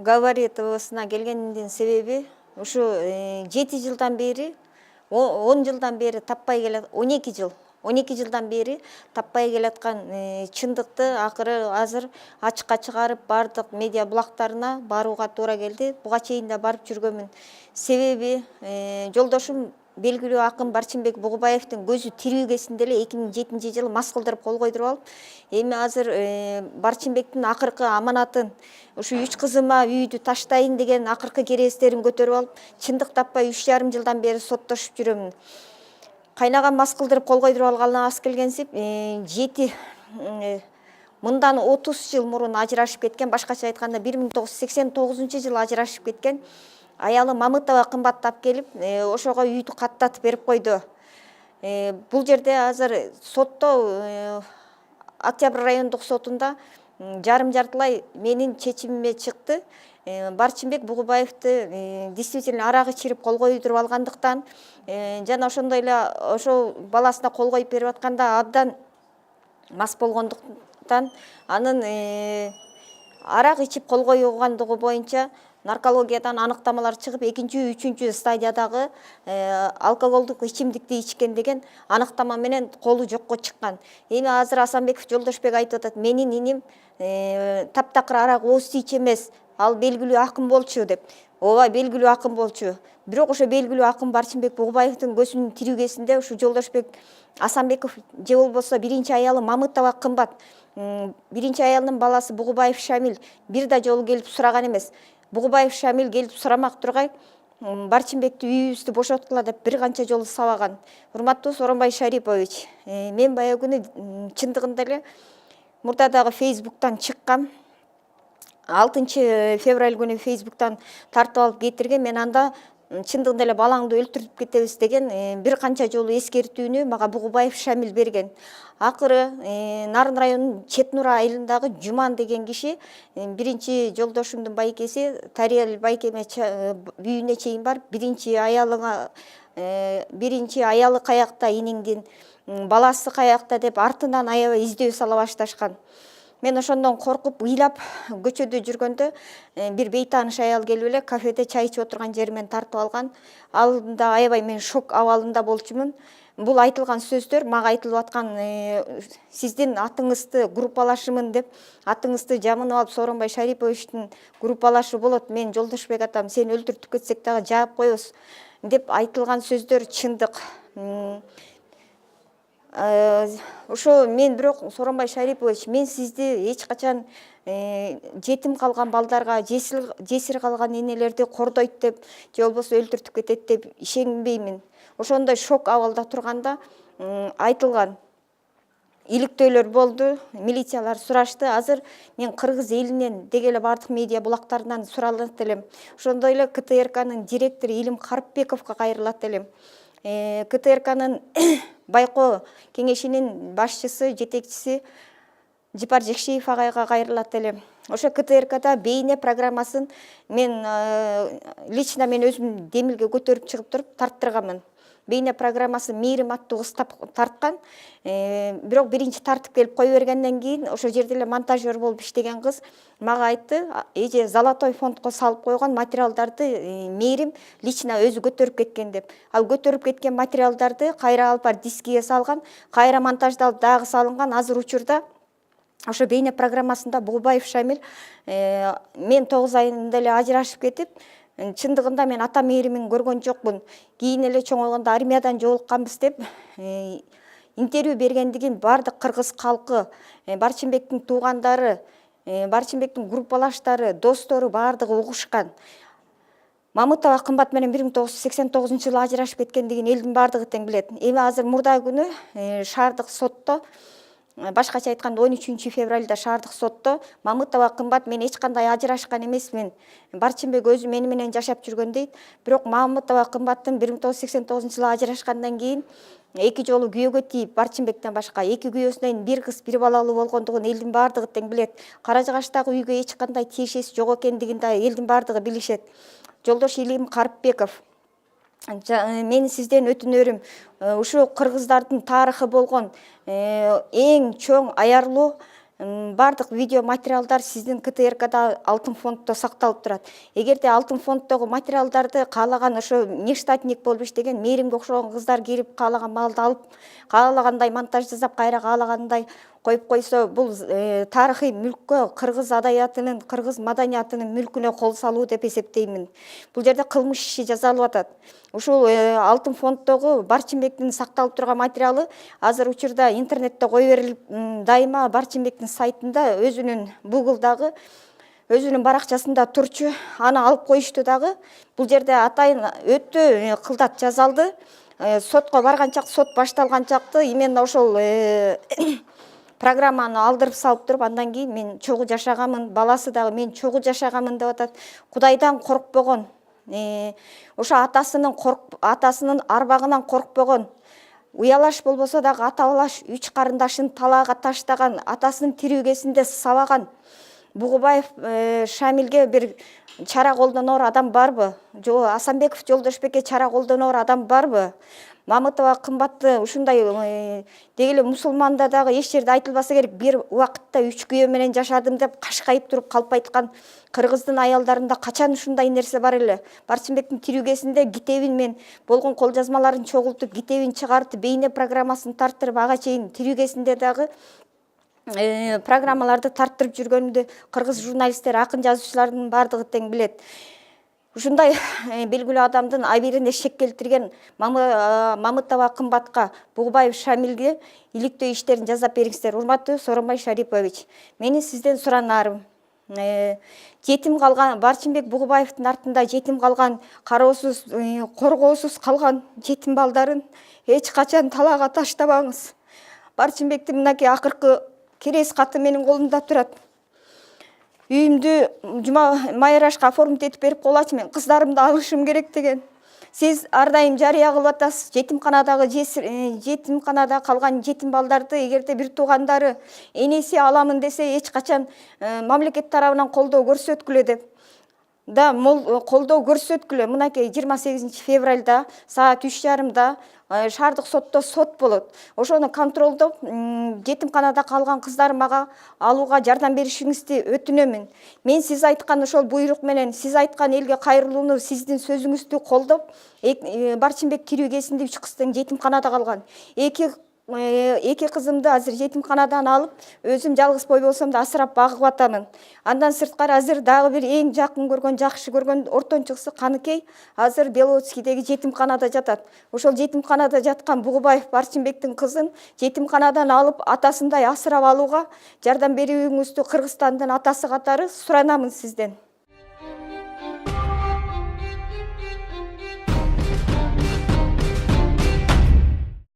габаритыбызына келгендин себеби ушу 7 жылдан бери, 10 жылдан бери таппай келет, 12 жылдан бери таппай келаткан чындыкты акыры азыр ачыкка чыгарып бардык медиа булактарына барууга туура келди. Буга чейин да барып жүргөмүн. Себеби жолдошум белгилүү акын Барчынбек Бугубаевдин көзү тирүү кезинде эле 2007-жылы мас кылдырып кол койдуруп алып, эми азыр Барчынбектин акыркы аманатын, ушу 3 кызыма үйдү таштайын деген акыркы керестерин көтөрүп алып, чындык таппай 3,5 жылдан бери соттошуп жүрөмүн. Кайнаган мас кылдырып кол койдуруп алганына аз келгенсип, мындан 30 жыл мурун ажырашып кеткен, башкача айтканда 1989-жылы ажырашып кеткен аялы Мамытова кымбаттап келип, ошого үйдү каттатып берип койду. Бул жерде азыр сотто, Октябрь райондук сотунда жарым-жартылай менин чечимиме чыкты. Барчынбек Бугубаевди действительно арак ичирип кол койдуруп алгандыктан, жана ошондой эле ошол баласына кол коюп берип атканда абдан мас болгондуктан, анын арак ичип кол койгондугу боюнча наркологиядан аныктамалар чыгып, 2-3 стадиядагы алкоголдук ичимдикти ичкен деген аныктама менен колу жокко чыккан. Эми азыр Асанбеков Жолдошбек айтып атат, менин иним таптакыр арак ооз ичи эмес, ал белгилүү акын болчу деп. Ооба, белгилүү акын болчу. Бирок ошо белгилүү акын Барчынбек Бугубаевдин көзүнүн тирүү кезинде ушу Жолдошбек Асанбеков же болбосо биринчи аялы Мамытова кымбат, биринчи аялынын баласы Бугубаев Шамил бир да жолу келип сураган эмес. Бугубаев Шамил келип сурамак тургай, Барчынбекти үйүбүздү бошоткула деп бир канча жолу сабаган. Урматтуу Сооронбай Шарипович, мен баягы күнү чындыгында эле мурдадагы Фейсбуктан чыккам. 6 февраль күнү Фейсбуктан тартып алып кетирген. Мен анда чындыгында эле балаңды өлтүрүп кетебиз деген бир канча жолу эскертүүнү мага Бугубаев Шамил берген. Акыры Нарын районунун Четнура айылындагы Жуман деген киши биринчи жолдошумдун байкеси Тариел байкеме үйүнө чейин барып, биринчи аялы каякта, иниңдин баласы каякта деп артынан аябай издөө сала башташкан. Мен ошондон коркуп, ыйлап көчөдө жүргөндө бир бейтааныш аял келип эле кафеде чай ичип отурган жеримен тартып алган. Алында аябай мен шок абалында болчумун. Бул айтылган сөздөр мага айтылып аткан, сиздин атыңызды группалашымын деп, атыңызды жамынып алып Сооронбай Шариповичтин группалашы болот, мен Жолдошбек атам, сени өлтүрүп кетсек дагы жаап коебуз деп айтылган сөздөр чындык. Ошо мен бирок Сооронбай Шарипович, мен сизди эч качан жетим калган балдарга, жесир калган энелерди кордойт деп, же болбосо өлтүртүп кетет деп ишенбеймин. Ошондой шок абалда турганда айтылган иликтөөлөр болду, милициялар сурашты. Азыр мен Кыргыз элинен деги эле бардык медиа булактарынан суралат элем. Ошондой эле КТРКнын директору Илим Карпбековго кайрылат элем. КТРКнын байкоо кеңешинин башчысы, жетекчиси Жипар Жекшиев агайга кайрылат элем. Ошо КТРКда бейне программасын мен лично мен өзүм демилге көтөрүп чыгып туруп тарттырганмын. Бейне программасы Мейрим аттуу кыз тарткан. Бирок биринчи тартып келип кой бергенден кийин ошо жерде эле монтажер болуп иштеген кыз мага айтты, эже Золотой фондко салып койгон материалдарды Мейрим лично өзү көтөрүп кеткен деп. Ал көтөрүп кеткен материалдарды кайра алып бар дискиге салган, кайра монтаждалып дагы салынган. Азыр учурда ошо бейне программасында Бугубаев Шамил мен 9 айында эле ажырашып кетип, чындыгында мен ата мээримин көргөн жокмун. Кийин эле чоңойгондо армиядан жолукканбыз деп интервью бергендигин бардык кыргыз калкы, Барчынбектин туугандары, Барчынбектин группалаштары, достору бардыгы угушкан. Мамытова кымбат менен 1989-жылы ажырашып кеткендигин элдин бардыгы тең билет. Эми азыр мурда күнү шаардык сотто, башкача айтканда 13 февралда шаардык сотто Мамытова кымбат, мен эч кандай ажырашкан эмесмин. Барчынбек өзү мени менен жашап жүргөн дейт. Бирок Мамытова кымбаттын 1989-жылы ажырашкандан кийин 2 жолу күйөөгө тийип, Барчынбектен башка 2 күйөөсүнөн бир кыз, бир балалуу болгондугун элдин бардыгы тең билет. Каражыгаштагы үйгө эч кандай тиешеси жок экендигин да элдин бардыгы билишет. Жолдош Илим Карпбеков, мен сизден өтүнөрүм, ушу кыргыздардын тарыхы болгон эң чоң аярлуу бардык видео материалдар сиздин КТРКда алтын фонддо сакталып турат. Эгерде алтын фонддогу материалдарды каалаган ошо нештатник болуп иштеген мээримге окшогон кыздар кирип каалаган малды алып, каалагандай монтаж жасап, кайра каалагандай коюп койсо, бул тарыхый мүлккө, кыргыз адаятынын, кыргыз маданиятынын мүлкүнө кол салуу деп эсептеймин. Бул жерде кылмыш иши жазалып атат. Ушул алтын фонддогу Барчынбектин сакталып турган материалы азыр учурда интернетте кое берилип, дайыма Барчынбектин сайтында өзүнүн Google'дагы өзүнүн баракчасында турчу. Аны алып коюшту дагы. Бул жерде атайын өтө кылдат жазалды. Сотко барганчак, сот башталганчакты именно ошол программаны алдырып салып туруп, андан кийин мен чогуу жашаганмын, баласы дагы мен чогуу жашаганмын деп атат. Кудайдан коркпогон, ошо атасынын арбагынан коркпогон, уялаш болбосо дагы аталаш 3 карындашын талаага таштаган, атасынын тирүү кезинде сабаган Бугубаев Шамилге бир чара колдоноор адам барбы? Жо Асанбеков Жолдошбекке чара колдоноор адам барбы? Мамытова кымбатты ушундай деги эле мусулманда дагы эч жерде айтылбаса керек, бир убакытта 3 күйөө менен жашадым деп кашкайып туруп калп айткан кыргыздын аялдарында качан ушундай нерсе бар эле? Барчынбектин тирүү кезинде китебин мен болгон кол жазмаларын чогултуп, китебин чыгартып, бейне программасын тарттырып, ага чейин тирүү кезинде дагы программаларды тарттырып жүргөнүмдү кыргыз журналисттер, акын жазуучулардын бардыгы тең билет. Ушундай белгилүү адамдын абийирине шек келтирген Мамытова кымбатка Бугубаев Шамилге иликтөө иштерин жазап бериңиздер. Урматтуу Сооронбай Шарипович, менин сизден суранарым, жетим калган Барчынбек Бугубаевдин артында жетим калган, кароосуз, коргоосуз калган жетим балдарын эч качан талаага таштабаңыз. Барчынбектин мынакей акыркы керес каты менин колумда турат. Үйүмдү жума майрашка оформить этип берип койгулачы, мен кыздарымды алышым керек деген. Сиз ар дайым жарыя кылып атасыз. Жетимканада калган жетим балдарды эгерде бир туугандары энеси аламын десе, эч качан мамлекет тарабынан колдоо көрсөткүлө деп. Да, колдоо көрсөткүлө. Мынакей 28 февралда саат 3:30 шаардык сотто сот болот. Ошону контролдоп, жетимканада калган кыздарымага алууга жардам беришиңизди өтүнөмүн. Мен сиз айткан ошол буйрук менен, сиз айткан элге кайрылууну, сиздин сөзүңүздү колдоп, Барчынбек тирүү кезинде 3 кыз тең жетимканада калган. Эки кызымды азыр жетимканадан алып, өзүм жалгыз бой болсом да асырап багып атамын. Андан сырткары азыр дагы бир эң жакын көргөн, жакшы көргөн ортончуксу Каныкей азыр Белоцкийдеги жетимканада жатат. Ошол жетимканада жаткан Бугубаев Барчынбектин кызын жетимканадан алып, атасындай асырап алууга жардам берүүңүздү Кыргызстандын атасы катары суранамын сизден.